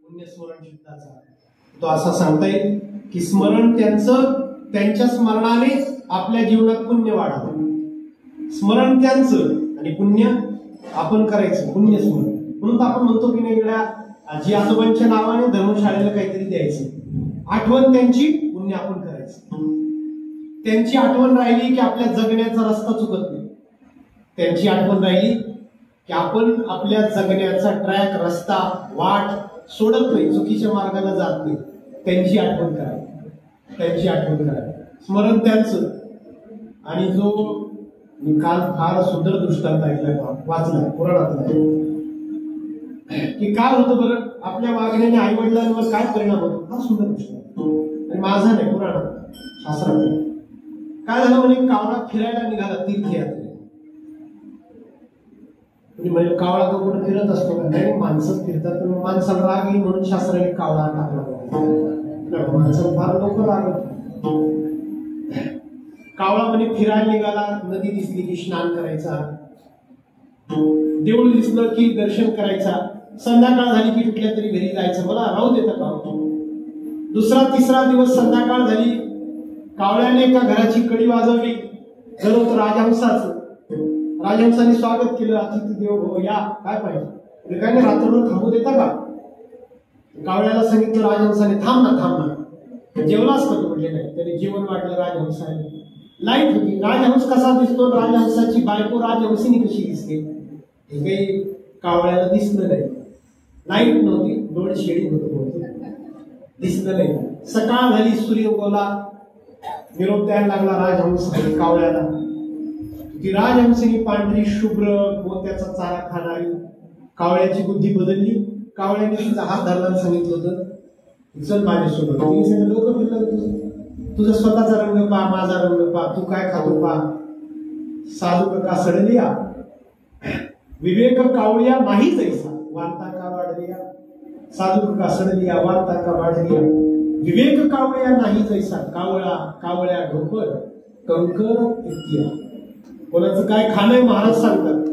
पुण्यस्मरण शब्दाचा तो असा सांगता येईल की स्मरण त्यांच्या स्मरणाने आपल्या जीवनात पुण्य वाढावं. स्मरण त्यांचं आणि पुण्य आपण करायचं, पुण्य स्मरण. म्हणून आपण म्हणतो की नाही वेळा आजी आजोबांच्या नावाने धर्मशाळेला काहीतरी द्यायचं, आठवण त्यांची, पुण्य आपण करायचं. त्यांची आठवण राहिली की आपल्या जगण्याचा रस्ता चुकत नाही. त्यांची आठवण राहिली की आपण आपल्या जगण्याचा ट्रॅक, रस्ता, वाट सोडत नाही, चुकीच्या मार्गाला जात नाही. त्यांची आठवण करावी, त्यांची आठवण करावी, स्मरण त्यांचं. आणि जो मी काल फार सुंदर दृष्टांत ऐकलाय, वाचलाय पुराणातला, की काय होतं बरं आपल्या वागण्याने आई वडिलांवर काय परिणाम होतो, हा सुंदर दृष्टांत. आणि माझा नाही, पुराणात, शास्त्रात. काय झालं म्हणे, कावळा फिरायला निघाला तीर्थयात्रेला. म्हणजे कावळा तो कुठे फिरत असतो का? नाही, माणसं फिरतात. माणसाला राग येईल म्हणून शास्त्राने कावळा टाकला. माणसं फार लवकर रागत. कावळा म्हणे फिरायला निघाला, नदी दिसली की स्नान करायचा, देऊळ दिसलं की दर्शन करायचा, संध्याकाळ झाली की कुठल्या तरी घरी जायचं, मला राहू देता का? दुसरा तिसरा दिवस संध्याकाळ झाली, कावळ्याने एका घराची कडी वाजवली. घर होतं राजहंसाचं. राजहंसाने स्वागत केलं, अतिथी देव भव या, काय पाहिजे? काय नाही, रात्रभर थांबू देता का? कावळ्याला सांगितलं राजहंसाने, थांब ना, जेवलाच का? म्हटले नाही. त्याने जेवण वाटलं राजहंसाने. लाईट होती, राजहंस कसा दिसतो, राजहंसाची बायको राजहंसिनी कशी दिसते, हे काही कावळ्याला दिसलं नाही. लाईट नव्हती, डोळे शेडी होते, दिसलं नाही. सकाळ झाली, सूर्य उगवला, निरोप द्यायला लागला राजहंस कावळ्याला. ती राजहंसिनी पांढरी शुभ्र मोत्याचा चारा खाणारी. कावळ्याची बुद्धी बदलली. कावळ्याने तिचा हात धरला, सांगितलं होतं चल माझ्यासोबत. तिने सांगितलं डोकं फिरलं तुझा स्वतःचा रंग पा, माझा रंग पा, तू काय खातो पा. साधू का सडलिया विवेक कावळिया नाही जैसा, वार्ता का वाढलिया. साधू का सडलिया वार्ता का वाढलिया. विवेक कावळिया नाही जैसा, कावळा कावळ्या ढोकर कंकर इत्या. कोणाचं काय खाणं महाराज सांगतात.